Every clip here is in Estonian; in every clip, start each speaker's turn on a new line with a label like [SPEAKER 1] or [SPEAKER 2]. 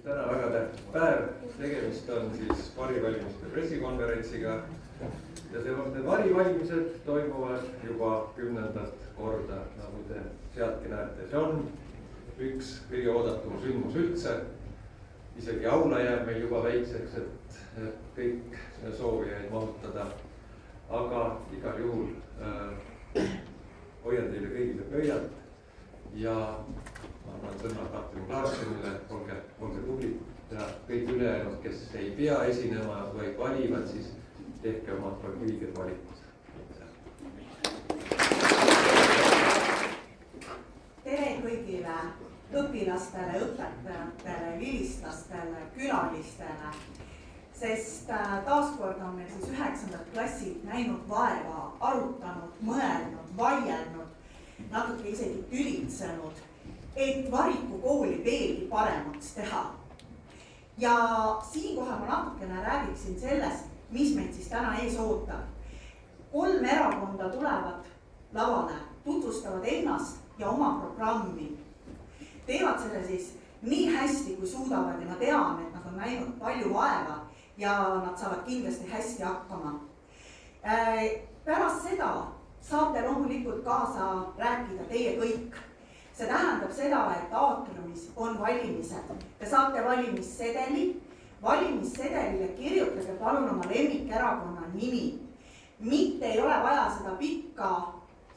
[SPEAKER 1] täna väga tähtis päev, tegemist on siis varivalimiste pressikonverentsiga ja need varivalimised toimuvad juba 10. korda, nagu te sealtki näete. See on üks kõige oodatum sündmus üldse. Isegi aula jääb meil juba väikseks, et kõik soovijaid mahutada. Aga igal juhul hoian teile kõigile pöialt ja ma annan sõna Katrin Klaarsenile, olge tublid ja kõik ülejäänud, kes ei pea esinema, vaid valivad, siis tehke omad õiged valikud.
[SPEAKER 2] Tere kõigile õpilastele, õpetajatele, vilistlastele, külalistele, sest taaskord on meil siis 9. klassid näinud vaeva, arutanud, mõelnud, vaielnud, natuke isegi tülitsenud, et Variku kooli veelgi paremaks teha. Ja siinkohal ma natukene räägiksin sellest, mis meid siis täna ees ootab. 3 erakonda tulevad lavale, tutvustavad ennast ja oma programmi. Teevad selle siis nii hästi, kui suudavad ja ma tean, et nad on näinud palju vaeva ja nad saavad kindlasti hästi hakkama. Pärast seda saate loomulikult kaasa rääkida teie kõik. See tähendab seda, et aatriumis on valimised. Te saate valimissedeli. Valimissedelile kirjutage palun oma lemmikerakonna nimi. Mitte ei ole vaja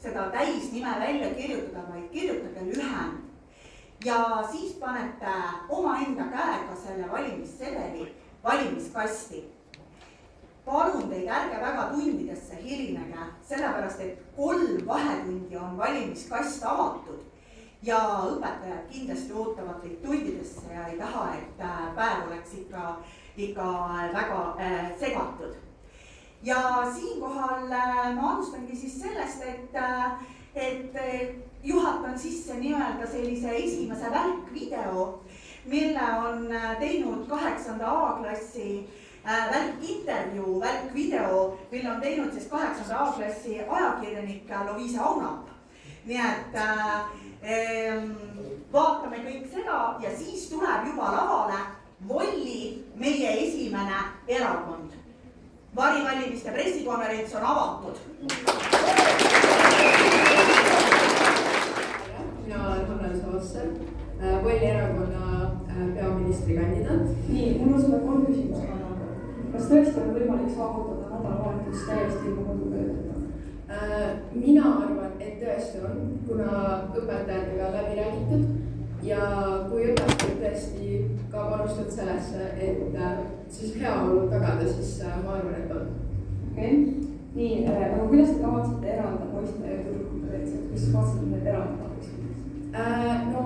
[SPEAKER 2] seda täisnime välja kirjutada, vaid kirjutage lühend. Ja siis panete omaenda käega selle valimissedeli valimiskasti. Palun teid, ärge väga tundidesse hilinege, sellepärast et 3 vahetundi on valimiskast avatud ja õpetajad kindlasti ootavad teid tundidesse ja ei taha, et päev oleks ikka väga segatud. Ja siinkohal ma alustangi siis sellest, et juhatan sisse nii-öelda sellise esimese välkvideo, mille on teinud 8. A-klassi välkintervjuu, välkvideo, mille on teinud siis 8. A-klassi ajakirjanik Loviisa Aunap. Nii et vaatame kõik seda ja siis tuleb juba lavale Volli, meie esimene erakond. Varivalimiste pressikonverents on avatud.
[SPEAKER 3] Mina olen Hannel Savasser, Volli erakonna peaministrikandidaat.
[SPEAKER 4] Nii, mul on sulle 3 küsimust. Kas tõesti on võimalik saavutada nädalavahetus täiesti ilma kodutöödeta?
[SPEAKER 3] Mina arvan, et tõesti on, kuna õpetajatega läbi räägitud ja kui õpetajad tõesti ka panustavad sellesse, et siis heaolu tagada, siis ma arvan, et on.
[SPEAKER 4] Okei. Nii, aga kuidas te kavatsete eraldada poiste ja tüdrukute lihtsalt? Kuidas kavatsete need eraldada poiste?
[SPEAKER 3] No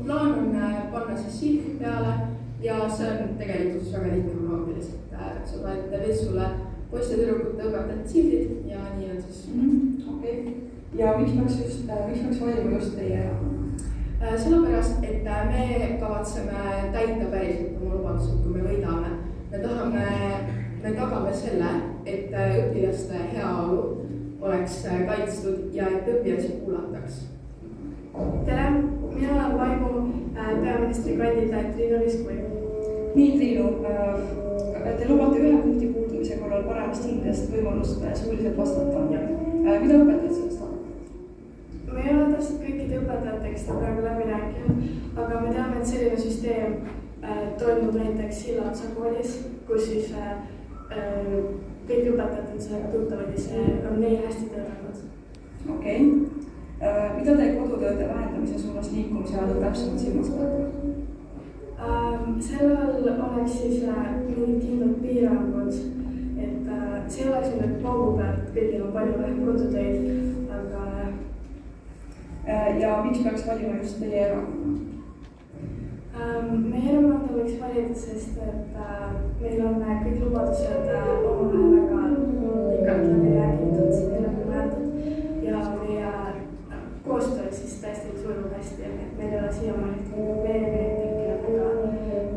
[SPEAKER 3] plaan on panna siis sildi peale ja see on tegelikult väga lihtne programmiliselt. Sa paned vetsule poiste ja tüdrukute õpetajad sildid ja nii on siis.
[SPEAKER 4] Okei. Ja miks peaks valima just teie erakonna?
[SPEAKER 3] Sellepärast, et me kavatseme täita päriselt oma lubadused, kui me võidame. Me tagame selle, et õpilaste heaolu oleks kaitstud ja et õpilasi kuulataks.
[SPEAKER 5] Tere, mina olen Vaimu peaministrikandidaat Triinu Liskui.
[SPEAKER 4] Nii, Triinu, te lubate 1 punkti puudumise korral paremast hindest võimalust suuliselt vastata. Mida õpetajad sellest arvavad?
[SPEAKER 5] Me ei ole täpselt kõikide õpetajatega seda praegu läbi rääkinud, aga me teame, et selline süsteem toimub näiteks Hillatsa koolis, kus siis kõik õpetajad on sellega tuttavad ja see on neil hästi töötanud.
[SPEAKER 4] Okei. Mida te kodutööde vähendamise suunas liikumise ajal täpsemalt silmas peate?
[SPEAKER 5] Sellel oleks siis mingid kindlad piirangud, et see oleks nüüd paugu peal, et kõigil on palju vähem kodutöid, aga
[SPEAKER 4] ja miks peaks valima just teie erakonna?
[SPEAKER 5] Meie erakonda võiks valida, sest et meil on kõik lubadused omavahel väga pikalt läbi räägitud, läbi mõeldud ja meie koostöö siis tõesti sujub hästi, et meil ei ole siiamaani probleemi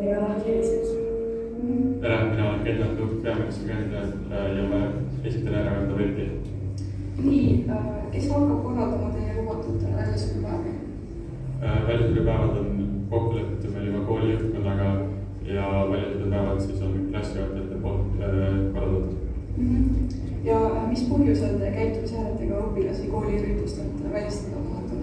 [SPEAKER 5] ega lahkhelisid.
[SPEAKER 6] Tere, mina olen Kennet Luht, peaministrikandidaat ja ma esitan erakonda Võldi.
[SPEAKER 4] Nii, kes hakkab korraldama teie lubatud väljasõidupäevi?
[SPEAKER 6] Väljasõidupäevad on kokku lepitud meil juba kooli juhtkonnaga ja väljasõidu päevad siis on klassijuhatajate poolt korraldatud.
[SPEAKER 4] Ja mis põhjusel te käitumisjärjetega õpilasi kooliüritustelt välistada tahate?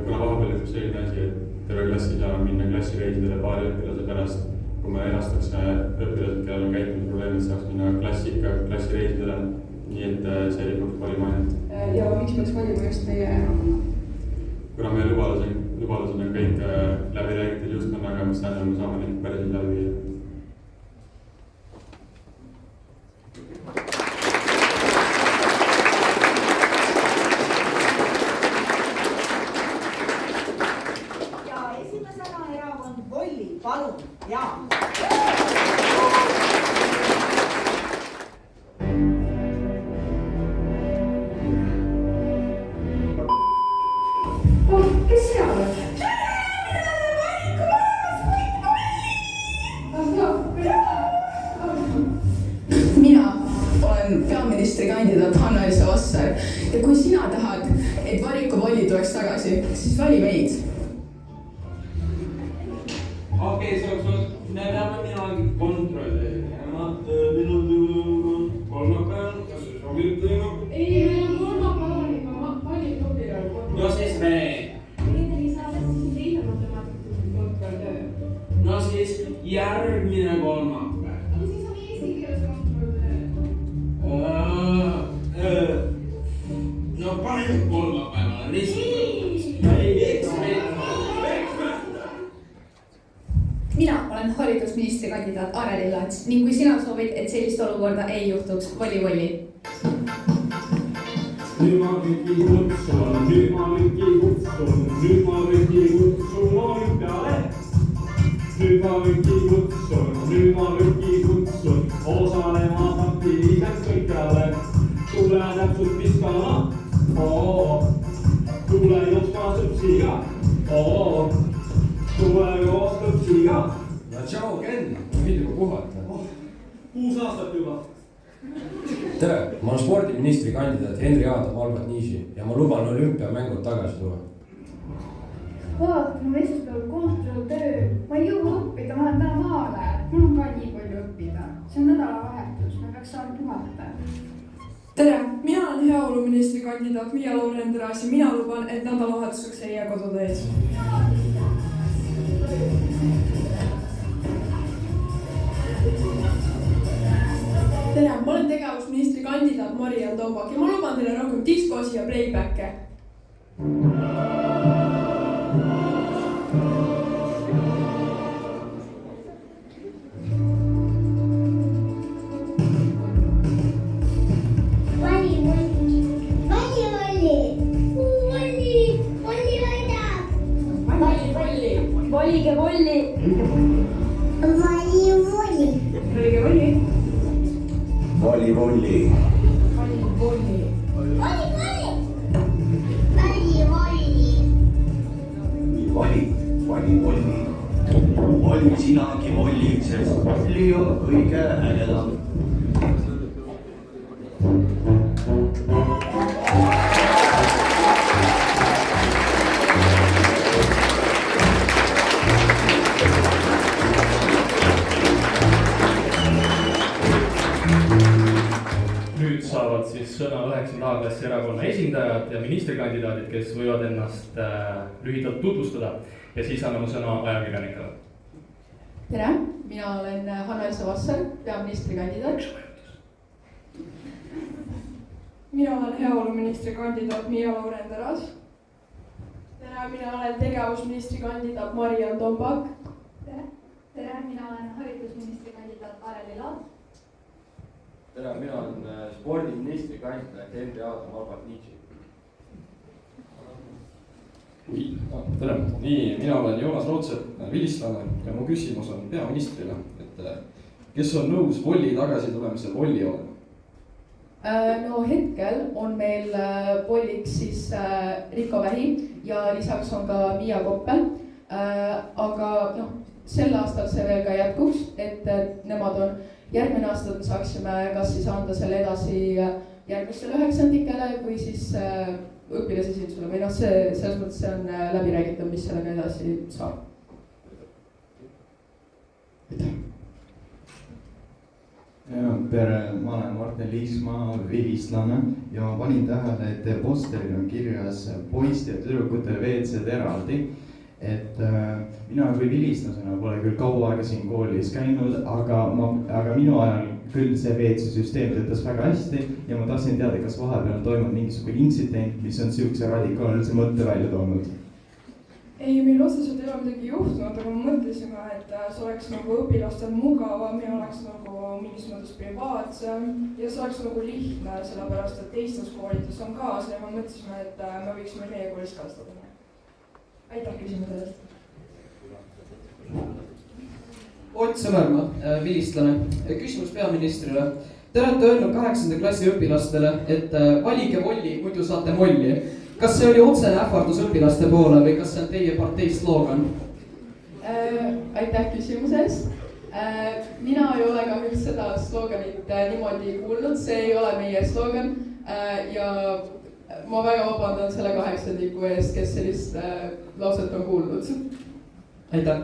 [SPEAKER 6] Kuna vahepeal üks selline asi, et terve klass ei saa minna klassireisidele paari õpilase pärast, kui me erastaksime õpilased, kellel on käitumisprobleemid, saaks minna klassireisidele, nii et see rikuks palju mainet.
[SPEAKER 4] Ja miks peaks valima just teie erakonna?
[SPEAKER 6] Kuna meie lubadused on kõik läbi räägitud juhtkonnaga, mis tähendab, me saame neid päriselt läbi viia.
[SPEAKER 2] Ja esimesena erakond Volli, palun, Jaan.
[SPEAKER 4] Kes sina oled?
[SPEAKER 3] Mina olen peaministrikandidaat Hanna-Elsa Vasser ja kui sina tahad, et valikuvolli tuleks tagasi, siis vali meid.
[SPEAKER 7] Okei, me peame midagi kontrollima. Minul kolmapäeval, kas see sobib teile?
[SPEAKER 3] Ei, kolmapäeval juba valikuvolil on.
[SPEAKER 7] No siis me. No siis järgmine kolmapäev.
[SPEAKER 3] Aga siis on eesti keeles kontroll.
[SPEAKER 7] No paneme kolmapäevale lihtsalt.
[SPEAKER 8] Mina olen haridusministrikandidaat Areli Laats ning kui sina soovid, et sellist olukorda ei juhtuks, volli.
[SPEAKER 9] Nüüd ma kõiki kutsun olümpiale. Nüüd ma kõiki kutsun osalema taktiliseks kõikjale. Tule täpselt viskama, tule jooksma sõpsiga, tule koos sõpsiga.
[SPEAKER 1] No tšau, Ken, võid juba puhata.
[SPEAKER 9] 6 aastat juba.
[SPEAKER 10] Tere, ma olen spordiministri kandidaat Henri Adam Albert Niisi ja ma luban olümpiamängud tagasi tuua.
[SPEAKER 5] vaata, mul esmaspäeval kontrolltöö, ma ei jõua õppida, ma lähen täna maale. Mul on ka nii palju õppida, see on nädalavahetus, me peaks saama puhata.
[SPEAKER 3] tere, mina olen heaoluministri kandidaat Miia Laurendras ja mina luban, et nädalavahetuseks ei jää kodude ees. tere, ma olen tegevusministri kandidaat Mariann Tombak ja ma luban teile rohkem diskosi ja playbacke.
[SPEAKER 5] Valige volli!
[SPEAKER 9] Vali-volli. Vali-volli. Vali sinagi volli, sest volli on kõige ägedam.
[SPEAKER 6] Nüüd saavad siis sõna 9. A-klassi erakonna esindajad ja ministrikandidaadid, kes võivad ennast lühidalt tutvustada ja siis anname sõna ajakirjanikele.
[SPEAKER 3] tere, mina olen Hanna-Elsa Vasser, peaministrikandidaat. mina olen heaoluministri kandidaat Miia Laurendras. tere, mina olen tegevusministri kandidaat Mariann Tombak.
[SPEAKER 8] tere, mina olen haridusministri kandidaat Areli Laats.
[SPEAKER 10] tere, mina olen spordiministri kandidaat Henri Adam Albert Niisi.
[SPEAKER 11] Tere, nii, mina olen Joonas Rootsepp, vilistlane ja mu küsimus on peaministrile, et kes on nõus volli tagasi tulemisel volli olema?
[SPEAKER 3] No hetkel on meil volliks siis Rico Vähi ja lisaks on ka Miia Koppel. Aga sel aastal see veel ka jätkuks, et nemad on järgmine aasta saaksime kas siis anda selle edasi järgmistele 9-ndikele või siis õpilasesindusele või selles mõttes see on läbi räägitud, mis sellega edasi saab.
[SPEAKER 12] tere, ma olen Martin Liismaa, vilistlane ja ma panin tähele, et teie posteril on kirjas poiste ja tüdrukute WC-d eraldi. Et mina küll vilistlasena pole küll kaua aega siin koolis käinud, aga minu ajal küll see WC-süsteem töötas väga hästi ja ma tahtsin teada, kas vahepeal on toimunud mingisugune intsident, mis on sihukese radikaalse mõtte välja toonud.
[SPEAKER 4] Ei, meil otseselt ei ole midagi juhtunud, aga me mõtlesime, et see oleks nagu õpilastel mugavam ja oleks nagu mingis mõttes privaatsem ja see oleks nagu lihtne, sellepärast et teistes koolides on ka see ja me mõtlesime, et me võiksime meie koolis ka seda teha. Aitäh küsimuse eest.
[SPEAKER 11] Ott Sõmermaa, vilistlane. Küsimus peaministrile. Te olete öelnud 8. klassi õpilastele, et valige volli, muidu saate molli. Kas see oli otsene ähvardus õpilaste poole või kas see on teie partei sloogan?
[SPEAKER 3] Aitäh küsimuse eest. Mina ei ole kahjuks seda slooganit niimoodi kuulnud, see ei ole meie sloogan ja ma väga vabandan selle 8-ndiku eest, kes sellist lauset on kuulnud.
[SPEAKER 11] Aitäh.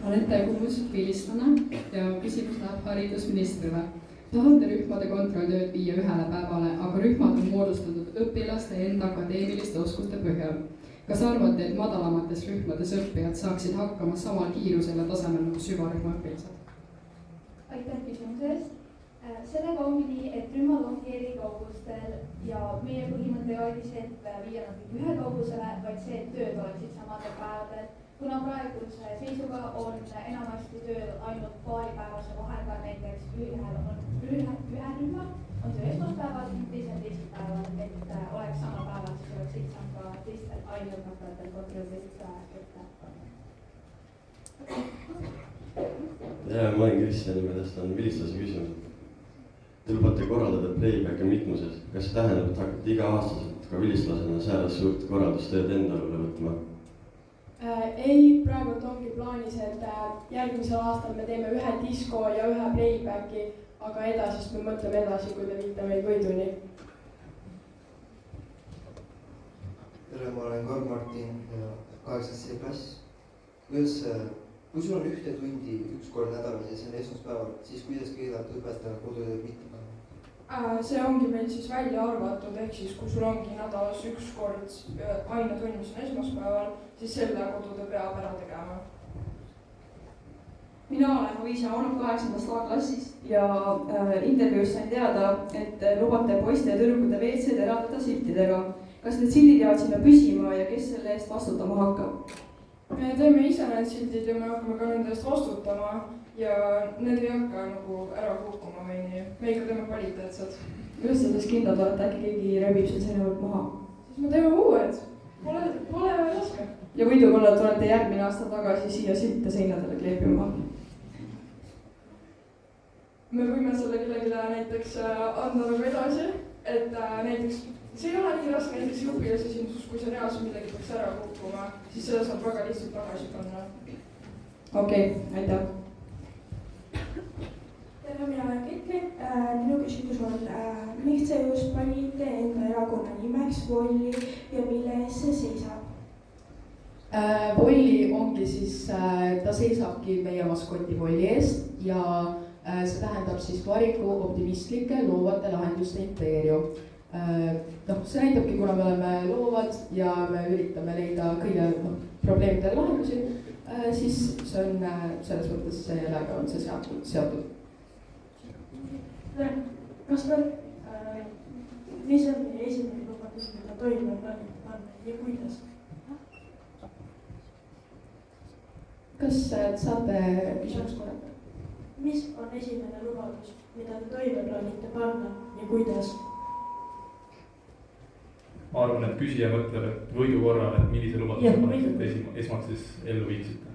[SPEAKER 13] Olen Kumus, vilistlane ja küsimus läheb haridusministrile. Tahate rühmade kontrolltööd viia ühele päevale, aga rühmad on moodustatud õpilaste enda akadeemiliste oskuste põhjal. Kas arvate, et madalamates rühmades õppijad saaksid hakkama samal kiirusel ja tasemel nagu süvarühma õpilased?
[SPEAKER 5] Aitäh küsimuse eest. Sellega ongi nii, et rühmad ongi eri kaugustel ja meie põhimõte oli see, et viia nad ühe kaugusele, vaid see, et tööd oleksid samadel päevadel. Kuna praeguse seisuga on enamasti tööl ainult paaripäevase vahega, näiteks ühe rühma on töö esmaspäeval, teisel teisipäeval, et oleks sama päeval, siis oleks lihtsam ka teistel aineõpetajatel kontrollist ette
[SPEAKER 14] panna. Ma olen Kristjan, edastan vilistlase küsimus. Te lubate korraldada playbacki mitmuses. Kas see tähendab, et hakkate iga-aastaselt ka vilistlasena selles suurt korraldustööd enda üle võtma?
[SPEAKER 4] Ei, praegult ongi plaanis, et järgmisel aastal me teeme ühe disko ja ühe playbacki, aga edasist me mõtleme edasi, kui te viite meid võiduni.
[SPEAKER 15] Tere, ma olen Karl Martin ja 8. klass. Kui sul on ühte tundi üks kord nädalas ja see on esmaspäeval, siis kuidas keelata õpetajal kodutööd mitte panna?
[SPEAKER 4] See ongi meil siis välja arvatud, ehk siis kui sul ongi nädalas üks kord ainetund, mis on esmaspäeval, siis selle kodutöö peab ära tegema.
[SPEAKER 16] Mina olen Luisa olnud 8. A-klassis ja intervjuus sain teada, et lubate poiste ja tüdrukute WC-d eraldada siltidega. Kas need sildid jäävad sinna püsima ja kes selle eest vastutama hakkab?
[SPEAKER 4] Me teeme ise need sildid ja me hakkame ka nende eest vastutama ja need ei hakka nagu ära kukkuma või nii. Me ikka teeme kvaliteetsed.
[SPEAKER 16] Kuidas te selles kindlad olete, äkki keegi rebib seal seinavalt maha?
[SPEAKER 4] Siis me teeme uued. Pole raske.
[SPEAKER 16] Ja võidukollad tulete järgmine aasta tagasi siia silte seinadele kleepima?
[SPEAKER 4] Me võime selle kellelegi näiteks anda nagu edasi, et näiteks see ei ole nii raske näiteks õpilasesindus, kui see reaalselt midagi peaks ära kukkuma, siis seda saab väga lihtsalt tagasi panna.
[SPEAKER 16] Okei, aitäh.
[SPEAKER 5] Tere, mina olen Kitli. Minu küsimus on, miks te just panite enda erakonna nimeks Volli ja mille eest see seisab?
[SPEAKER 3] Volli ongi siis, ta seisabki meie maskoti Volli eest ja see tähendab siis variku optimistlike loovate lahenduste impeerium. See näitabki, kuna me oleme loovad ja me üritame leida kõige probleemidele lahendusi, siis see on selles mõttes sellega on see seotud.
[SPEAKER 5] Kas veel, mis on meie esimene lubadus, mida toime panna ja kuidas?
[SPEAKER 3] Kas saate küsimust korrata?
[SPEAKER 5] Mis on esimene lubadus, mida te toime plaanite panna ja kuidas?
[SPEAKER 17] Ma arvan, et küsija mõtleb, et võidu korral, et millise lubaduse esmalt siis ellu viiksite?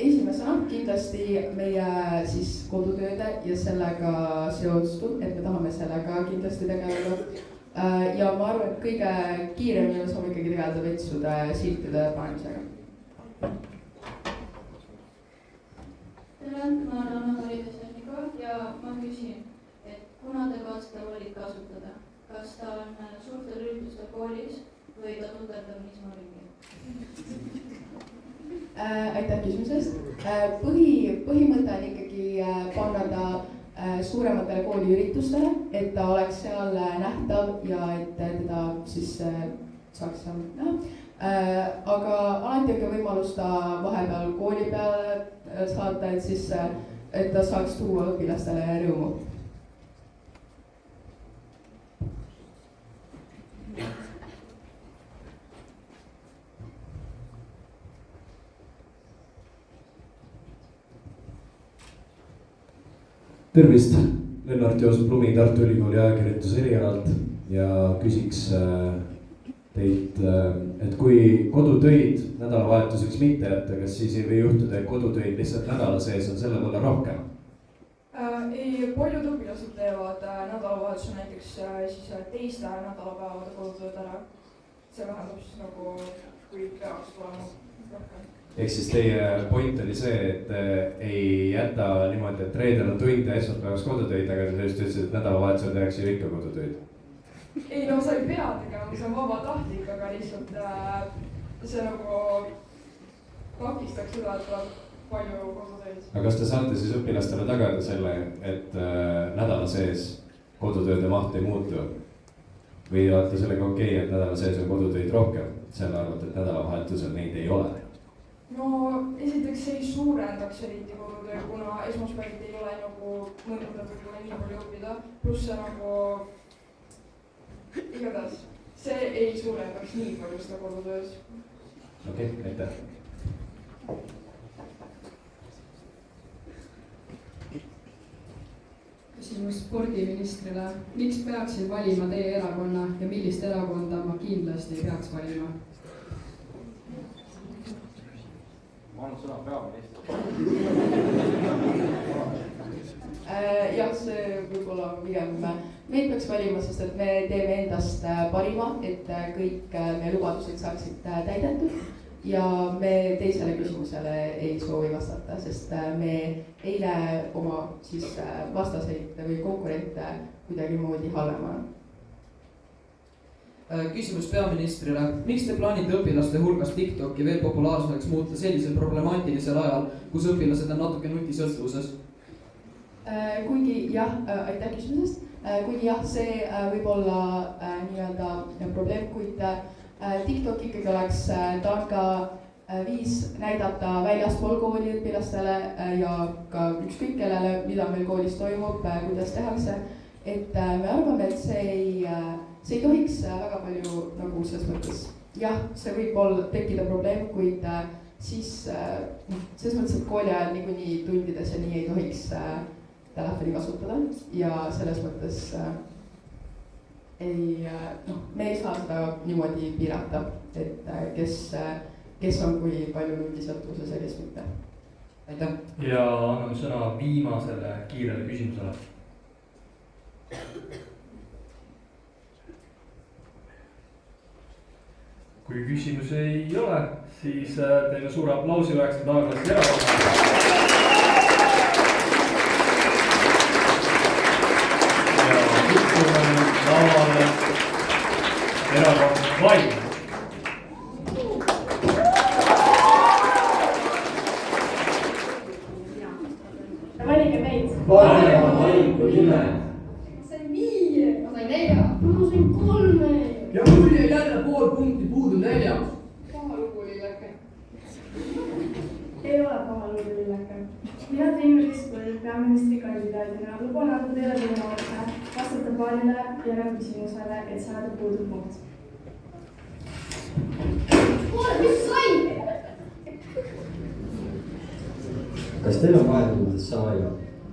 [SPEAKER 3] Esimesena kindlasti meie siis kodutööde ja sellega seotud, et me tahame sellega kindlasti tegeleda. Ja ma arvan, et kõige kiiremini saame ikkagi tegeleda vetsude siltide panemisega.
[SPEAKER 18] Tere, ma olen Anna Haridusjärniga ja ma küsin, et kuna te kavatsete Vollit kasutada, kas ta on suurtel üritustel koolis või ta tugevdab Nismo ringi?
[SPEAKER 3] aitäh küsimuse eest. Põhimõte on ikkagi panna ta suurematele kooliüritustele, et ta oleks seal nähtav ja et teda siis saaks seal näha. Aga alati on ka võimalus ta vahepeal kooli peale saata, et siis, et ta saaks tuua õpilastele rõõmu.
[SPEAKER 19] Tervist, Lennart Joosep Lumi Tartu Ülikooli ajakirjanduse erialalt ja küsiks teilt, et kui kodutöid nädalavahetuseks mitte jätta, kas siis ei või juhtuda, et kodutöid lihtsalt nädala sees on selle võrra rohkem?
[SPEAKER 4] Ei, paljud õpilased teevad nädalavahetusel näiteks siis teiste nädalapäevade kodutööd ära. See vähendab siis nagu, kui peaks tulema rohkem.
[SPEAKER 19] Ehk siis teie point oli see, et ei jäta niimoodi, et reedel on tund ja esmaspäevas kodutöid, aga te just ütlesid, et nädalavahetusel tehakse ju ikka kodutöid.
[SPEAKER 4] Ei, no sa ei pea tegema, see on vabatahtlik, aga lihtsalt see nagu takistaks seda, et tuleb palju kodutöid.
[SPEAKER 19] aga kas te saate siis õpilastele tagada selle, et nädala sees kodutööde maht ei muutu? Või olete sellega okei, et nädala sees on kodutöid rohkem, selle arvata, et nädalavahetusel neid ei ole?
[SPEAKER 4] No esiteks ei suurendaks eriti kodutöö, kuna esmaspäeviti ei ole nagu mõnda võib-olla nii palju õppida, pluss see nagu igatahes, see ei suurendaks nii palju seda kodutöös.
[SPEAKER 19] Okei, aitäh.
[SPEAKER 13] Küsimus spordiministrile. Miks peaksin valima teie erakonna ja millist erakonda ma kindlasti ei peaks valima?
[SPEAKER 10] Ma annan sõna peaministrile.
[SPEAKER 3] Jah, see võib-olla pigem meid peaks valima, sest et me teeme endast parima, et kõik meie lubadused saaksid täidetud. Ja me teisele küsimusele ei soovi vastata, sest me ei näe oma siis vastaseid või konkurente kuidagi moodi halvemana.
[SPEAKER 11] Küsimus peaministrile. Miks te plaanite õpilaste hulgas TikToki veel populaarsemaks muuta sellisel problemaatilisel ajal, kus õpilased on natuke nutisõltuvuses?
[SPEAKER 3] Kuigi jah, aitäh küsimusest. Kuigi jah, see võib olla nii-öelda probleem, kuid TikTok ikkagi oleks targa viis näidata väljaspool kooli õpilastele ja ka ükskõik kellele, mida meil koolis toimub, kuidas tehakse. Et me arvame, et see ei tohiks väga palju nagu selles mõttes, jah, see võib olla tekkida probleem, kuid siis selles mõttes, et kooli ajal niikuinii tundides ja nii ei tohiks telefoni kasutada ja selles mõttes me ei saa seda niimoodi piirata, et kes on kui palju nutisõltuvuses ja kes mitte.
[SPEAKER 11] Aitäh.
[SPEAKER 17] Ja annan sõna viimasele kiirele küsimusele. Kui küsimusi ei ole, siis teeme suure aplausi 9. A-klassi erakonnale. Ja kutsume lavale erakond Vaim.
[SPEAKER 5] Valige meid.
[SPEAKER 7] Parema valiku nimel.
[SPEAKER 5] Ma sain 5.
[SPEAKER 8] Ma sain 4.
[SPEAKER 5] Ma sain 3.
[SPEAKER 7] Ja mul jäi jälle pool punkti puudu 4.
[SPEAKER 8] Paha lugu lilleke.
[SPEAKER 5] Ei ole paha lugu lilleke. Mina Triinu Ristkõld peaministrikandidaadina luban anda teile võimaluse vastata paarile järelküsimusele, et saada puuduv punkt.
[SPEAKER 8] Mis sai?
[SPEAKER 14] Kas teil on vahetundades sama aega?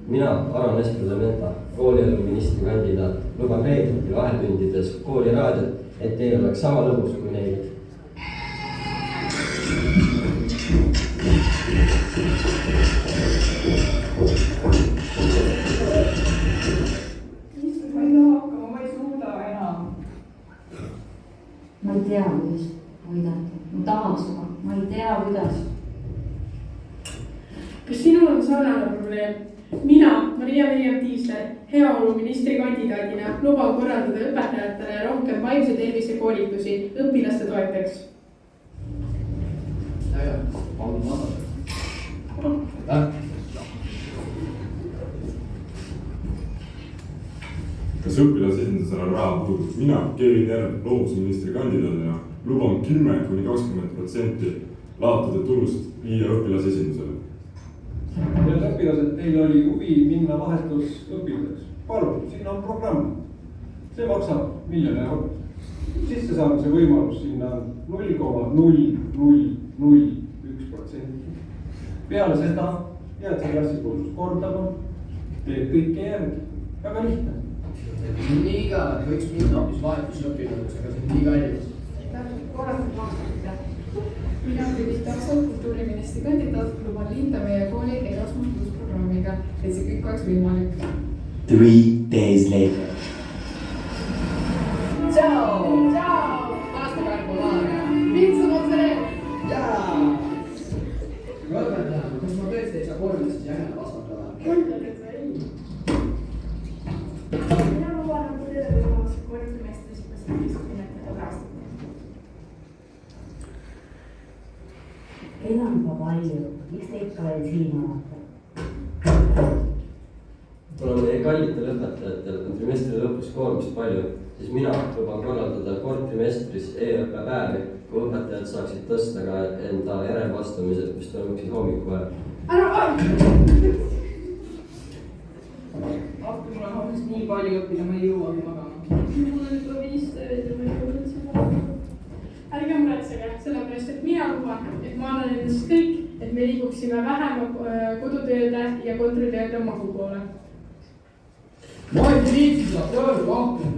[SPEAKER 14] Mina, Aron Espelementa, koolielu ministrikandidaat, luban reedeti vahetundides kooli raadiot, et teil oleks sama lõbus kui neil.
[SPEAKER 16] Ma ei saa hakkama, ma ei suuda enam.
[SPEAKER 20] Ma ei tea, kuidas aidata. Ma tahan seda, ma ei tea, kuidas.
[SPEAKER 5] Kas sinul on sarnane probleem? Mina, Maria-Miriam Tiisler, heaolu ministrikandidaadina luban korraldada õpetajatele rohkem vaimse tervise koolitusi õpilaste toeteks.
[SPEAKER 7] palun vastata. Aitäh.
[SPEAKER 21] kas õpilasesindusel on raha puudu? Mina, Kevin Järv, loovusministri kandidaadina luban 10–20% laotada tulust viia õpilasesindusele.
[SPEAKER 22] Head õpilased, teil oli huvi minna vahetusõpilaseks. Palun, siin on programm. See maksab 1 000 000 eurot. Sissesaamise võimalus sinna on 0,0001%. Peale seda jääd sa klassikuulust kordama, teed kõike järgi. Väga lihtne.
[SPEAKER 7] Nii ka, võiks minna hoopis vahetusõpilaseks, aga see on nii kallis.
[SPEAKER 3] Mina Birgit Takso, kultuuriministri kandidaat, luban liita meie kooli Erasmus Plus programmiga, et see kõik oleks võimalik.
[SPEAKER 9] 3 days later.
[SPEAKER 3] Ciao! Ciao! Pasta carbonara! Pizza mozzarella!
[SPEAKER 7] Jaa! Õpetaja, kas ma tõesti ei saa kordadest jääda vastata?
[SPEAKER 5] Kordadest või? Mina luban teile võimaluse koolitumestris positiivselt nimetada pärast.
[SPEAKER 20] Kell on juba palju, miks te ikka veel siin olete?
[SPEAKER 14] kuna meie kallitel õpetajatel on trimestri lõpus koormust palju, siis mina luban korraldada kord trimestris e-õppepäevi, kui õpetajad saaksid tõsta ka enda järelvastamised, mis toimuksid hommikul ajal.
[SPEAKER 3] Ära aeg! Appi, mul on hommikust nii palju õppida, ma ei jõuagi magama.
[SPEAKER 5] Mul on juba 5 tööd ja ma ei ole üldse magama. Ärge muretsege, sellepärast et mina luban, et ma annan endast kõik, et me liiguksime vähem kodutööde ja kontoritööde mahu poole.
[SPEAKER 7] Ma ei viitsi seda tööd rohkem.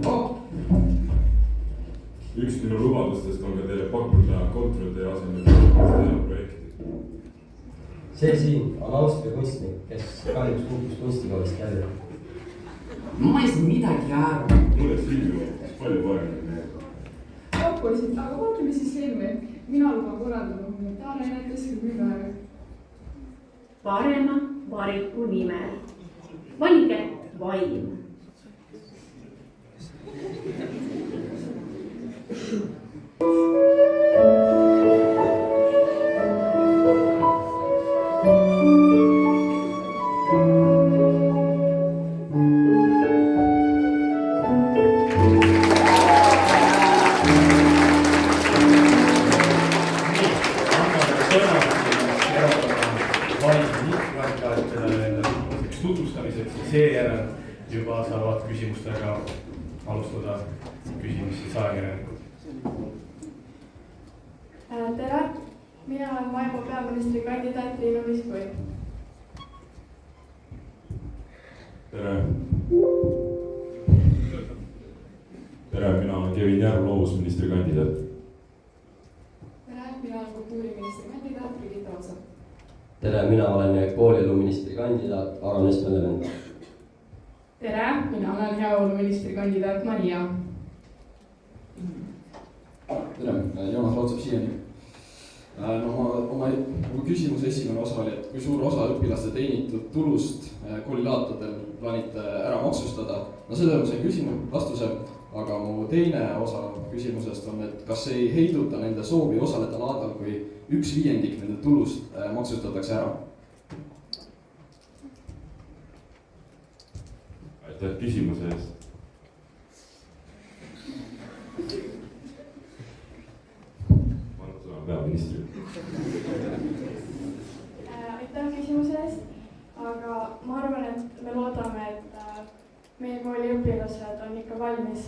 [SPEAKER 21] Üks minu lubadustest on ka teile pakkuda kontrolltöö asemel teha projekti.
[SPEAKER 14] See siin on Austria kunstnik, kes kahjuks kukkus kunstikoolist välja.
[SPEAKER 7] Ma ei saa midagi aru.
[SPEAKER 21] Mulle Silvio palju parem.
[SPEAKER 3] Poisid, aga vaatame siis filmi. Mina luban korraldada humanitaarainetes filmipäevi.
[SPEAKER 20] Parema variku nimel. Valige vaim.
[SPEAKER 17] Tutvustamiseks ja seejärel juba saavad küsimustega alustada küsimist siis ajakirjanikud.
[SPEAKER 5] Tere, mina olen Maimaa peaministri kandidaat Riina Viskoi.
[SPEAKER 21] Tere. Tere, mina olen Kevin Järv, loovusministri kandidaat.
[SPEAKER 3] Tere, mina olen kultuuriministri kandidaat Birgit Takso.
[SPEAKER 14] Tere, mina olen koolieluministri kandidaat Aron Esmelevend.
[SPEAKER 3] Tere, mina olen heaoluministri kandidaat Maria.
[SPEAKER 11] Tere, Joonas Rootsep siiani. Oma küsimuse esimene osa oli, et kui suur osa õpilaste teenitud tulust koolilaatadel plaanite ära maksustada. No sellele sain küsinud vastuse, aga mu teine osa küsimusest on, et kas ei heiduta nende soovi osaleda laadal, kui 1/5 nende tulust maksustatakse ära?
[SPEAKER 21] Aitäh küsimuse eest. Ma annan sõna peaministrile.
[SPEAKER 5] Aitäh küsimuse eest, aga ma arvan, et me loodame, et meie kooli õpilased on ikka valmis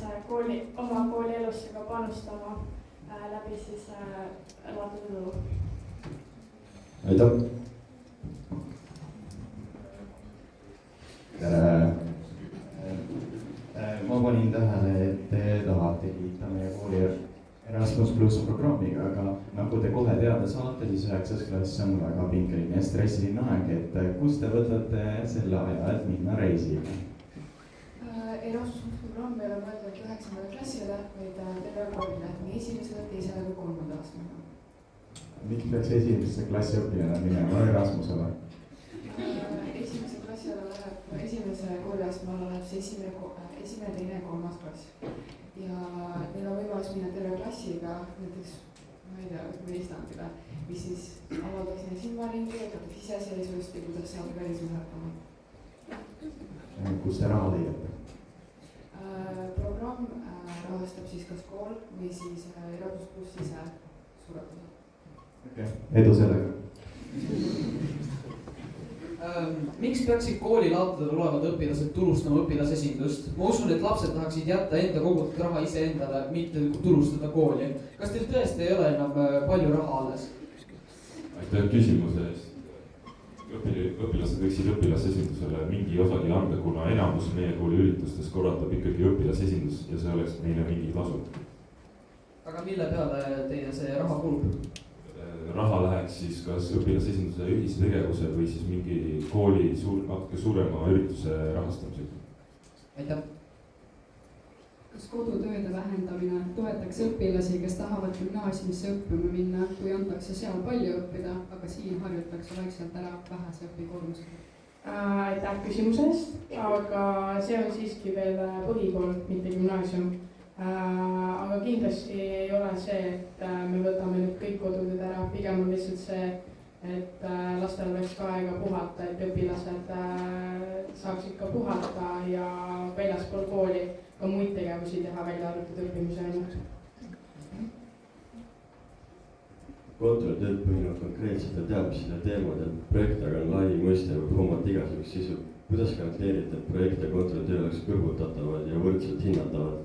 [SPEAKER 5] oma kooli elusse ka panustama läbi siis laatutulu.
[SPEAKER 12] Aitäh. Tere. Ma panin tähele, et te tahate liita meie kooli Erasmus Plus programmiga, aga nagu te kohe teada saate, siis 9. klass on väga pingeline ja stressiline aeg, et kust te võtate selle aja, et minna reisile?
[SPEAKER 3] Erasmus programm ei ole mõeldud 9. klassile, vaid terve koolile, nii 1., 2. kui 3. astmega.
[SPEAKER 12] Miks peaks 1. klassi õpilane minema Erasmusele?
[SPEAKER 3] 1. klassi alla läheb, 1. kooliastme alla läheb see 1., 2., 3. klass. Ja neil on võimalus minna terve klassiga näiteks
[SPEAKER 1] ma ei tea, ütleme Islandile, mis siis avaldab sinna silmaringi, õpetab iseseisvust ja kuidas saada välismaal hakkama.
[SPEAKER 12] Kus te raha leiate?
[SPEAKER 1] Programm rahastab siis kas kool või siis Erasmus pluss ise suurelt osa.
[SPEAKER 12] Okay. Edu sellega.
[SPEAKER 11] Miks peaksid koolilaatadel olevad õpilased tulustama õpilasesindust? Ma usun, et lapsed tahaksid jätta enda kogutud raha iseendale, mitte tulustada kooli. Kas teil tõesti ei ole enam palju raha alles?
[SPEAKER 21] Aitäh küsimuse eest. Õpilased võiksid õpilasesindusele mingi osagi anda, kuna enamus meie kooli üritustes korraldab ikkagi õpilasesindus ja see oleks neile mingi tasu.
[SPEAKER 11] Aga mille peale teie see raha kulub?
[SPEAKER 21] Raha läheks siis kas õpilasesinduse ühise tegevuse või siis mingi kooli natuke suurema ürituse rahastamisega.
[SPEAKER 11] Aitäh.
[SPEAKER 13] Kas kodutööde vähendamine toetaks õpilasi, kes tahavad gümnaasiumisse õppima minna, kui antakse seal palju õppida, aga siin harjutakse vaikselt ära vähese õpikoormusega?
[SPEAKER 4] Aitäh küsimuse eest, aga see on siiski veel põhikool, mitte gümnaasium. Aga kindlasti ei ole see, et me võtame nüüd kõik kodutööd ära, pigem on lihtsalt see, et lastel oleks ka aega puhata, et õpilased saaksid ka puhata ja väljaspool kooli ka muid tegevusi teha, välja arvatud õppimise ainult.
[SPEAKER 14] Kontrolltööd põhinevad konkreetsetel teadmistel ja teemadel, projekt aga on lai mõiste või hõlmata igasugust sisu. Kuidas garanteerite, et projekt ja kontrolltöö oleks kõrvutatavad ja võrdselt hinnatavad?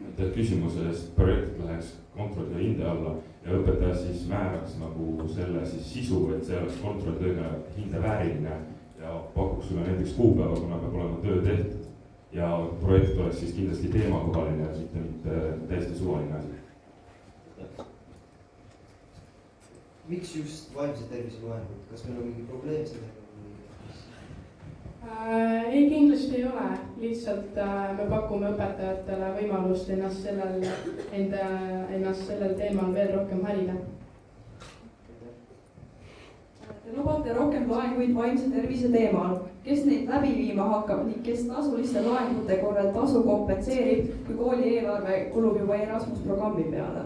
[SPEAKER 21] Aitäh küsimuse eest, projekt läheks kontrolli ja hinde alla ja õpetaja siis määraks nagu selle siis sisu, et see oleks kontrolltööga hindevääriline ja pakuks sulle näiteks kuupäeva, kuna peab olema töö tehtud. Ja projekt oleks siis kindlasti teemakohaline ja mitte täiesti suvaline asi.
[SPEAKER 15] Miks just vaimse tervise loengud, kas meil on mingi probleem sellega?
[SPEAKER 4] Ei, kindlasti ei ole, lihtsalt me pakume õpetajatele võimalust ennast sellel teemal veel rohkem harida.
[SPEAKER 16] Te lubate rohkem loenguid vaimse tervise teemal. Kes neid läbi viima hakkab ning kes tasuliste loengute korral tasu kompenseerib, kui kooli eelarve kulub juba Erasmus programmi peale?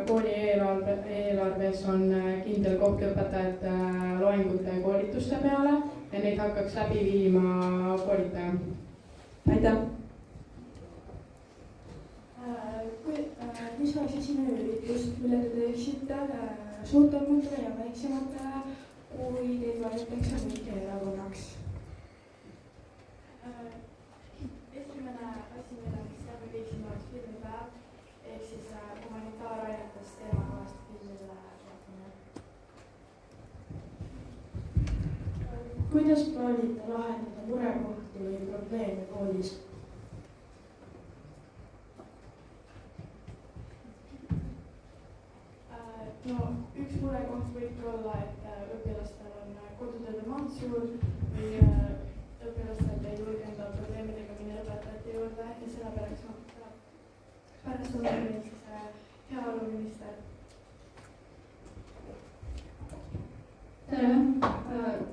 [SPEAKER 4] Kooli eelarves on kindel koht õpetajate loengute ja koolituste peale ja neid hakkaks läbi viima koolitaja.
[SPEAKER 16] Aitäh!
[SPEAKER 5] Mis oleks esimene üritus, mille te teeksite suurtematele ja väiksematele, kui teid valitakse mingi erakonnaks? Esimene asi, mida me teeksime, oleks filmipäev ehk siis humanitaarainetest teemakavast filmile vaatamine. Kuidas plaanite lahendada murekohti või probleeme koolis? No üks murekoht võibki olla, et õpilastel on kodutööde maht suur või õpilastel ei julge enda probleemidega minna õpetajate juurde ja sellepärast pärast on meil siis heaoluminister.
[SPEAKER 18] Tere!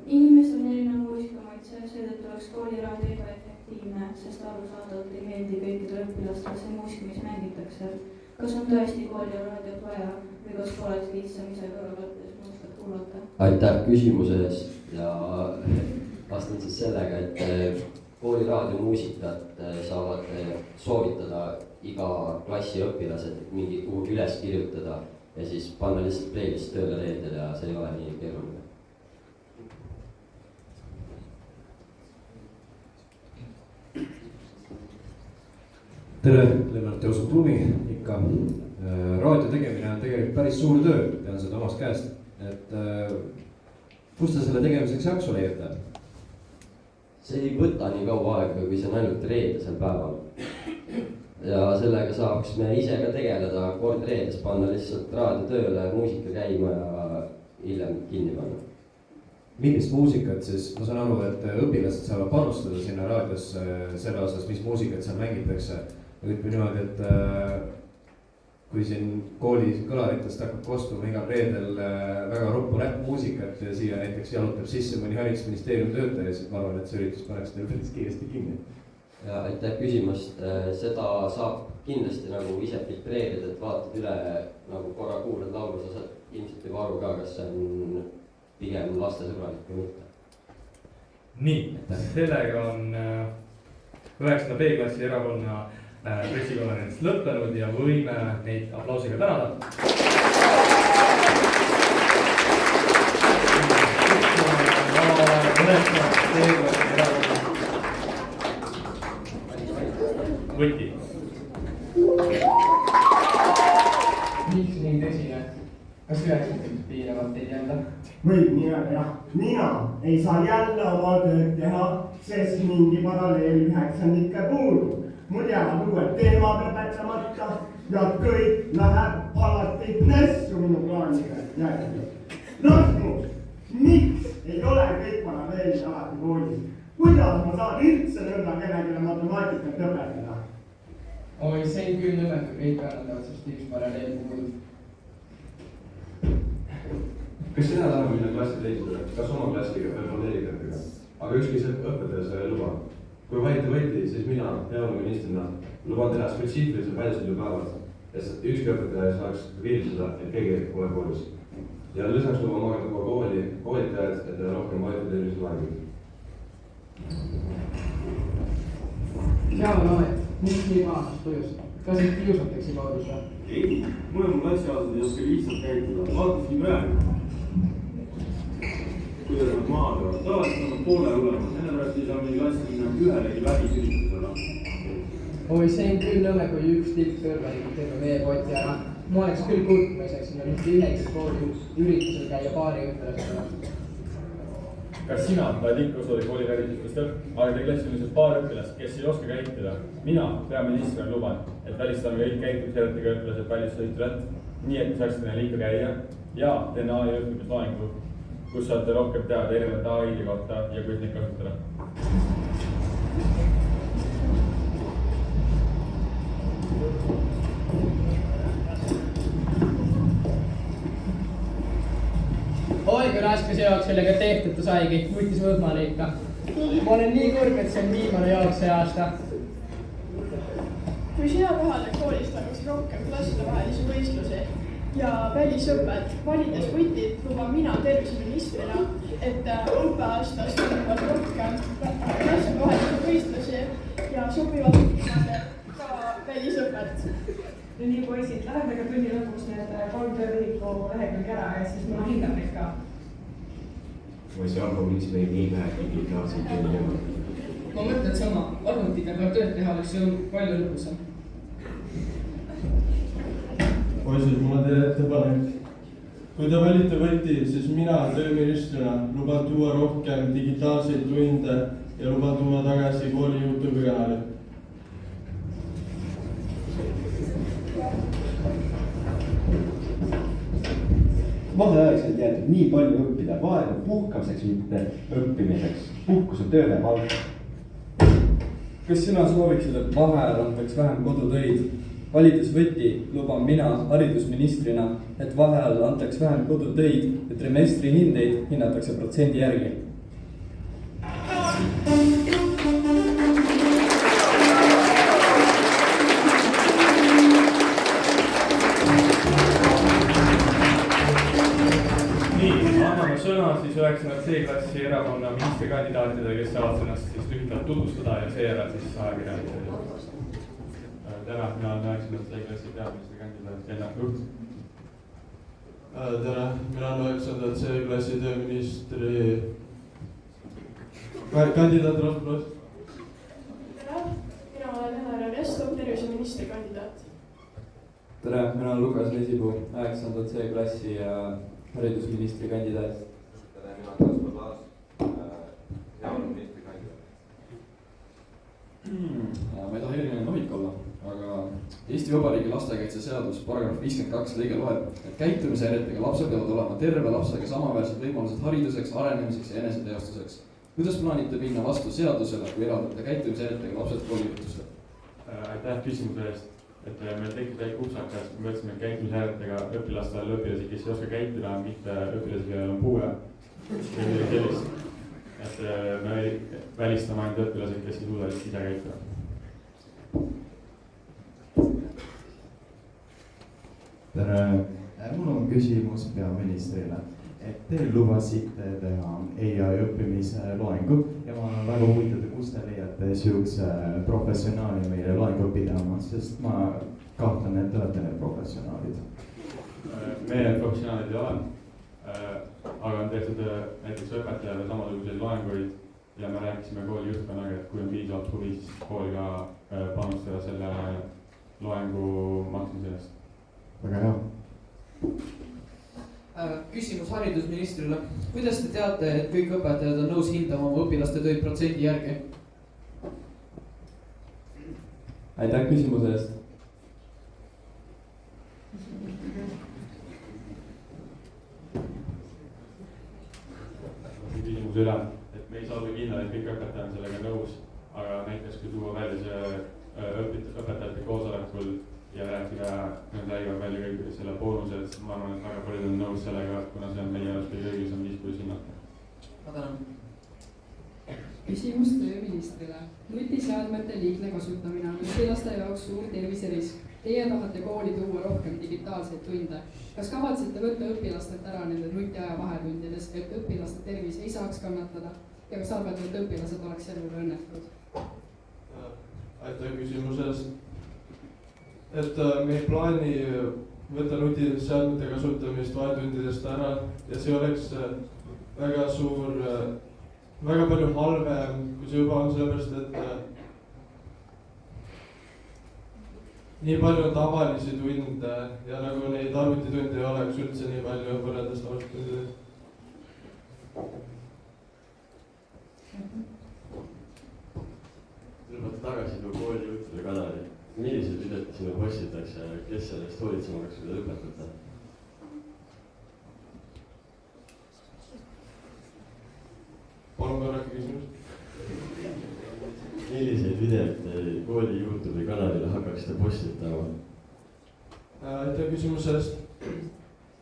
[SPEAKER 18] Inimestel on erinev muusikamaitse, seetõttu oleks kooliraadio ebaefektiivne, sest arusaadavalt ei meeldi kõikidele õpilastele see muusika, mis mängitakse. Kas on tõesti kooliraadiot vaja või kas poleks lihtsam ise kõrvates muusikat kuulata?
[SPEAKER 2] Aitäh küsimuse eest ja vastan siis sellega, et kooliraadio muusikat saavad soovitada iga klassi õpilased mingi kuhugi üles kirjutada ja siis panna lihtsalt playlist tööle reedel ja see ei ole nii keeruline.
[SPEAKER 19] Tere, Lennart Joosep Lumi ikka. Raadio tegemine on tegelikult päris suur töö, tean seda omast käest. Et kus te selle tegemiseks jaksu leiate?
[SPEAKER 2] See ei võta nii kaua aega, kui see on ainult reedesel päeval. Ja sellega saaks me ise ka tegeleda, kord reedes panna lihtsalt raadio tööle, muusika käima ja hiljem kinni panna.
[SPEAKER 19] Millist muusikat siis, ma saan aru, et õpilased saavad panustada sinna raadiosse selle osas, mis muusikat seal mängitakse. Ütleme niimoodi, et kui siin kooli kõlaritest hakkab kostuma igal reedel väga roppu räppmuusikat ja siia näiteks jalutab sisse mõni haridusministeeriumi töötaja, siis ma arvan, et see üritus paneks neil päris kiiresti kinni.
[SPEAKER 2] ja aitäh küsimast, seda saab kindlasti nagu ise filtreerida, et vaatad üle nagu korra kuulad laulu, sa saad ilmselt juba aru ka, kas see on pigem lastesõbralik või mitte.
[SPEAKER 17] nii, sellega on 9. B-klassi erakonna pressikonverents lõppenud ja võime neid aplausiga tänada. Võti.
[SPEAKER 7] Miks nii tõsine? Kas 90 piiravad teid jälle?
[SPEAKER 6] Võib nii öelda, jah. Mina ei saa jälle oma tööd teha, sest mingi paralleel 9-ndike puudub. Mul jäävad uued teemad õpetamata ja kõik läheb alati nässu minu plaaniga. Rasmus, miks ei ole kõik paralleelid alati koolis? Kuidas ma saan üldse nõnda kellelegi matemaatikat õpetada?
[SPEAKER 7] Oi, see on küll nõmetu, kõik kannatavad, sest üks paralleel puudub.
[SPEAKER 10] Kas sina tahad minna klassi teisele, kas oma klassiga või kolleegidega, aga ükski õpetaja sa ei luba. Kui valite võti, siis mina heaoluministrina luban teha spetsiifilised väljasõidupäevad, et ükski õpetaja ei saaks viilistada, et keegi pole koolis. Ja lisaks luban magada kogu koolitajad, et rohkem vaidle tervise laeguid.
[SPEAKER 7] Hea on amet, miks nii pahasust tujust? Kas neid kiusatakse koodus või?
[SPEAKER 23] Ei, mõlema klassiaasad ei oska lihtsalt käituda, vaatasin praegu. Kuidas nad maha tulevad, tavaliselt nad poole olemas, enne pärast ei saa meie klassi minna ühelegi välisüritusele.
[SPEAKER 7] Oi, see on küll nõme, kui üks tipp kõrvalikult teeme meie poti ära. Ma oleks küll kurb, ma ei saaks sinna mitte ühegi kooli üritusel käia paari õpilasega.
[SPEAKER 17] Kas sina tahad ikka osaleda koolivälisüritustel? Aga teie klassis on lihtsalt paar õpilast, kes ei oska käituda. Mina peaministrina luban, et välistame kõik käitumisjärjetega õpilased välisüritusel, nii et me saaksime neile ikka käia ja teen AI õppimisloengu, kus saate rohkem teada erinevate AI-de kohta ja kuidas neid kasutada.
[SPEAKER 7] Oi, kui raske jaoks sellega tehtud saigi, võttis võhmale ikka. Ma olen nii kurb, et see on viimane jaoks see aasta.
[SPEAKER 4] Kui sina tahad, et koolis toimuks rohkem klassidevahelisi võistlusi ja välisõpet, valides võtid, luban mina terviseministrina, et õppeaastas toimuvad rohkem klassidevahelisi võistlusi ja sobivad ka välisõpet.
[SPEAKER 16] Nii poisid, läheme ka tunni lõpus need 3 töövihiku lehekülge ära ja siis ma hindan neid ka.
[SPEAKER 10] Või see arvu, miks meil nii vähe digitaalseid tööd ei ole?
[SPEAKER 7] Ma mõtlen sama, arvutiga peab tööd teha, oleks ju palju lõpusam.
[SPEAKER 24] Poisid, mul on teile ettepanek. Kui te valite võti, siis mina tööministrina luban tuua rohkem digitaalseid tunde ja luban tuua tagasi kooli YouTube kanali.
[SPEAKER 25] Vaheajaks on jäetud nii palju õppida, vaheaeg on puhkamiseks, mitte õppimiseks. Puhkus on tööle palk.
[SPEAKER 26] Kas sina sooviksid, et vaheajal antaks vähem kodutöid? Valides võti luban mina haridusministrina, et vaheajal antaks vähem kodutöid ja trimestri hindeid hinnatakse protsendi järgi.
[SPEAKER 17] Sõna siis 9. C-klassi erakonna ministrikandidaatidele, kes saavad ennast siis lühidalt tutvustada ja seejärel siis ajakirjanikele. Täna mina olen 9. C-klassi peaministrikandidaat Lennart Ruht.
[SPEAKER 24] Tere, mina olen 9. C-klassi tööministri kandidaat Rasmus.
[SPEAKER 4] Tere, mina olen Helena Restov, terviseministri kandidaat.
[SPEAKER 26] Tere, mina olen Lukas Lesipuu, 9. C-klassi haridusministri kandidaat.
[SPEAKER 27] Tere, mina olen Kasper Laas, heaoluministri kandidaat.
[SPEAKER 28] Ma ei taha erinev nohik olla, aga Eesti Vabariigi lastekaitseseadus paragrahv 52 lõige loeb, et käitumishäiretega lapsed peavad olema terve lapsega samaväärsed võimalused hariduseks, arenemiseks ja eneseteostuseks. Kuidas plaanite minna vastu seadusele, kui eraldate käitumishäiretega lapsed koolijutustel?
[SPEAKER 17] Aitäh küsimuse eest. Et meil tekkis väike upsakas, kui me võtsime käitumishäiretega õpilastele õpilasi, kes ei oska käituda, mitte õpilasi, kellel on puue või sellist. Et me välistame ainult õpilased, kes ei suuda ise käituda.
[SPEAKER 1] tere, mul on küsimus peaministrile, et te lubasite teha EIA õppimise loengu ja ma olen väga huvitatud, kust te leiate siukse professionaali meile loengu pidama, sest ma kahtlen, et te olete need professionaalid.
[SPEAKER 17] Meie professionaalid ei ole, aga on tehtud näiteks õpetajale samasuguseid loenguid ja me rääkisime kooli juhtkonnaga, et kui on piisavalt huvi, siis kool ka panustada selle loengu maksmise eest.
[SPEAKER 1] Väga hea.
[SPEAKER 7] Küsimus haridusministrile. Kuidas te teate, et kõik õpetajad on nõus hindama oma õpilaste tööd protsendi järgi?
[SPEAKER 26] Aitäh küsimuse eest.
[SPEAKER 17] Küsimuse üle, et me ei saa olla kindlad, et kõik õpetajad on sellega nõus, aga näiteks kui tuua välja see õpetajate koosolekul ja rääkida, nad räägivad välja kõik selle boonused, siis ma arvan, et väga paljud on nõus sellega, kuna see on meie jaoks kõige õiglasem viis, kuidas hinnata.
[SPEAKER 7] Ma tänan.
[SPEAKER 13] Küsimus tööministrile. Nutiseadmete liigne kasutamine on õpilaste jaoks suur terviserisk. Teie tahate kooli tuua rohkem digitaalseid tunde. Kas kavatsete võtta õpilastelt ära nende nutiaja vahetundides, et õpilaste tervis ei saaks kannatada ja kas arvate, et õpilased oleks selle üle õnnetud?
[SPEAKER 24] Aitäh küsimuse eest. Et me ei plaani võtta nutiseadmete kasutamist vahetundidest ära ja see oleks väga suur, väga palju halvem, kui see juba on, sellepärast et nii palju on tavalisi tunde ja nagu neid arvutitunde ei oleks üldse nii palju võrreldes arvutitundidega.
[SPEAKER 14] Lõpeta tagasi kui kooli juhtide kanali. Millised videod sinna postitakse, kes sellest hoolitsema peaks, kui te õpetate?
[SPEAKER 24] Palun korrake küsimus.
[SPEAKER 14] Milliseid videod kooli YouTube'i kanalile hakkaksite postitama?
[SPEAKER 24] Aitäh küsimuse eest.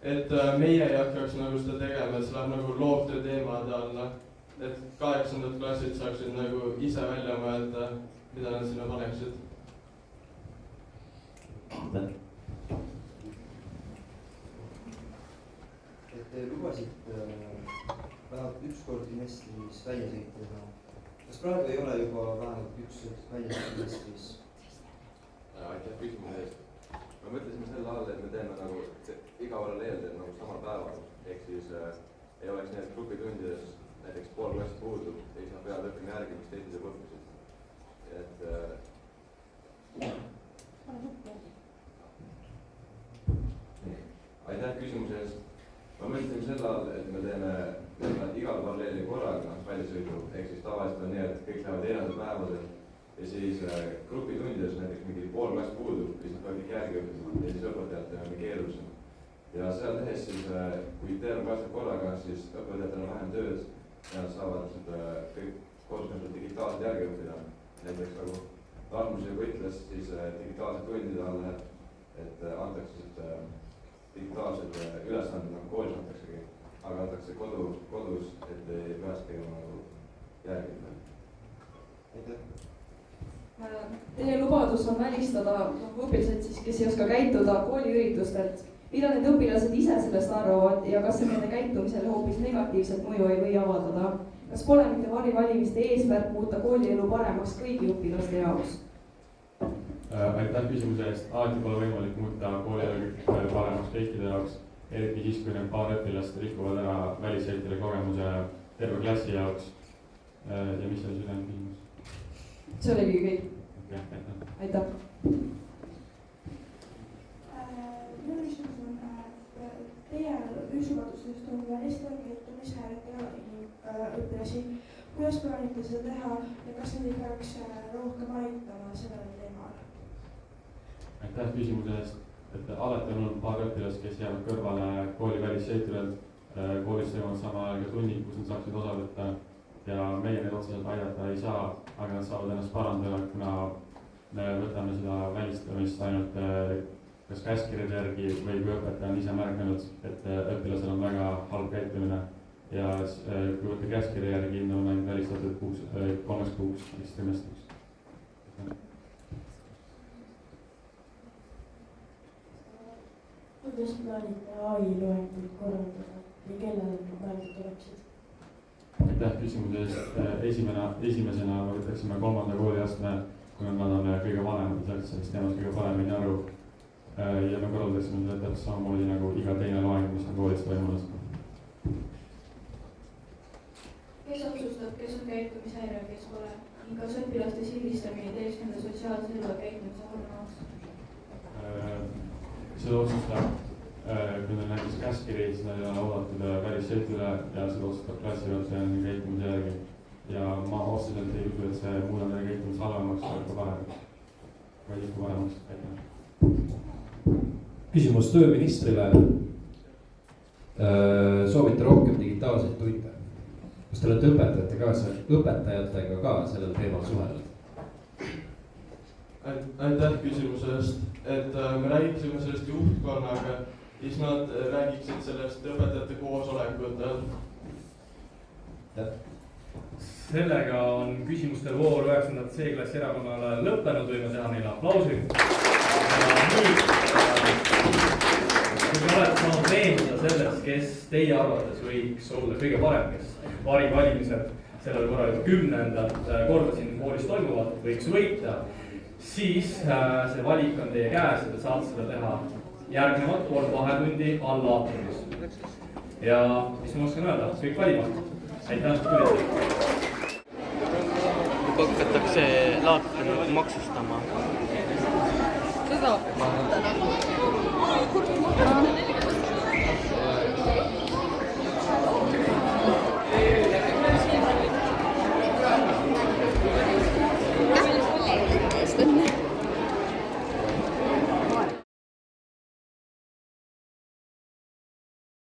[SPEAKER 24] Et meie ei hakkaks nagu seda tegema, et see läheb nagu loovtöö teemade alla. Et 8. klassid saaksid nagu ise välja mõelda, mida nad sinna paneksid.
[SPEAKER 15] Et te lubasite vähemalt üks kord semestris välja sõita. Kas praegu ei ole juba vähemalt üks välja semestris?
[SPEAKER 27] Aitäh küsimuse eest. Me mõtlesime selle all, et me teeme nagu iga paralleelteed nagu samal päeval. Ehk siis ei oleks need grupitundides näiteks pool klassi puudub, ei saa peale õppima järgi, mis teised juba õppisid. Aitäh küsimuse eest. Me mõtlesime selle all, et me teeme igal paralleeli korraga väljasõidu, ehk siis tavaliselt on nii, et kõik lähevad eelmisel päevadel ja siis grupitundides näiteks mingi pool klass puudub, siis nad peavad kõik järgi õppima ja siis õpetajatel on keerulisem. Ja seal tehes siis, kui terve klass korraga, siis õpetajatel on vähem tööd ja nad saavad kõik kodus digitaalselt järgi õppida. Näiteks nagu Rasmus juba ütles, siis digitaalsed tundide all läheb, et antakse digitaalsed ülesanded nagu koolis antaksegi, aga antakse kodus, et ei peaks tegema nagu järgi. Aitäh!
[SPEAKER 16] Teie lubadus on välistada õpilased siis, kes ei oska käituda kooliüritustelt. Mida need õpilased ise sellest arvavad ja kas see nende käitumisele hoopis negatiivset mõju ei või avaldada? Kas pole mitte varivalimiste eesmärk muuta koolielu paremaks kõigi õpilaste jaoks?
[SPEAKER 17] Aitäh küsimuse eest. Alati pole võimalik muuta koolielu paremaks kõikide jaoks, eriti siis, kui need paar õpilast rikuvad ära välisseitile kogemuse terve klassi jaoks. Ja mis oli südame küsimus?
[SPEAKER 16] See oligi kõik. Aitäh.
[SPEAKER 5] Minu küsimus on, teie ühisvabadusest on välistada käitumishäiretega õpilasi. Kuidas plaanite seda teha ja kas neid ei peaks rohkem aitama sellele teemal?
[SPEAKER 17] Aitäh küsimuse eest. Et alati on olnud paar õpilast, kes jäävad kõrvale kooli välisseitulelt. Koolis teevad sama aega tunnid, kus nad saaksid osa võtta ja meie neid otseselt aidata ei saa, aga nad saavad ennast parandada, kuna me võtame seda välistamist ainult kas käskirjade järgi või kui õpetaja on ise märganud, et õpilasel on väga halb käitumine ja kui võtta käskirja järgi, on ainult välistatud 3 kuuks, siis trimestriks.
[SPEAKER 5] Kui
[SPEAKER 3] kuidas plaanite AI loenguid korraldada ja kellele need mõeldud oleksid?
[SPEAKER 17] aitäh küsimuse eest. Esimesena võtaksime 3. kooliastme, kuna nad on kõige vanemad, saaks sellest teemast kõige paremini aru. Ja me korraldaksime seda täpselt samamoodi nagu iga teine loeng, mis on koolis toimunud.
[SPEAKER 18] Kes otsustab, kes on käitumishäire, kes pole? Ning kas õpilaste sildistamine teeks nende sotsiaalse elu ja käitumise halvemaks?
[SPEAKER 17] Seda otsustab, kui neil näiteks käskiri, siis neil on oodatud päris sõitule ja seda otsustab klassijuhataja nende käitumise järgi. Ja ma otseselt ei usu, et see muudab nende käitumise halvemaks, vaid ka paremaks. Vaid ikka paremaks. Aitäh.
[SPEAKER 19] Küsimus tööministrile. Soovite rohkem digitaalseid tunde? Kas te olete õpetajatega ka sellel teemal suhelnud?
[SPEAKER 24] Aitäh küsimuse eest, et me räägiksime sellest juhtkonnaga, siis nad räägiksid sellest õpetajate koosolekutel.
[SPEAKER 8] Sellega on küsimuste voor 9. C-klassi erakonnale lõppenud, võime teha neile aplausi. Kui te olete saanud veenduda selles, kes teie arvates võiks olla kõige parem, kes varivalimised sellel korral juba 10. korda siin koolis toimuvad, võiks võita, siis see valik on teie käes ja te saate seda teha järgnevat kord vahetundi alla aatriumis. Ja mis ma oskan öelda, kõik valimad. Aitäh, tulite!
[SPEAKER 9] Kui hakatakse laatrit maksustama?
[SPEAKER 11] Seda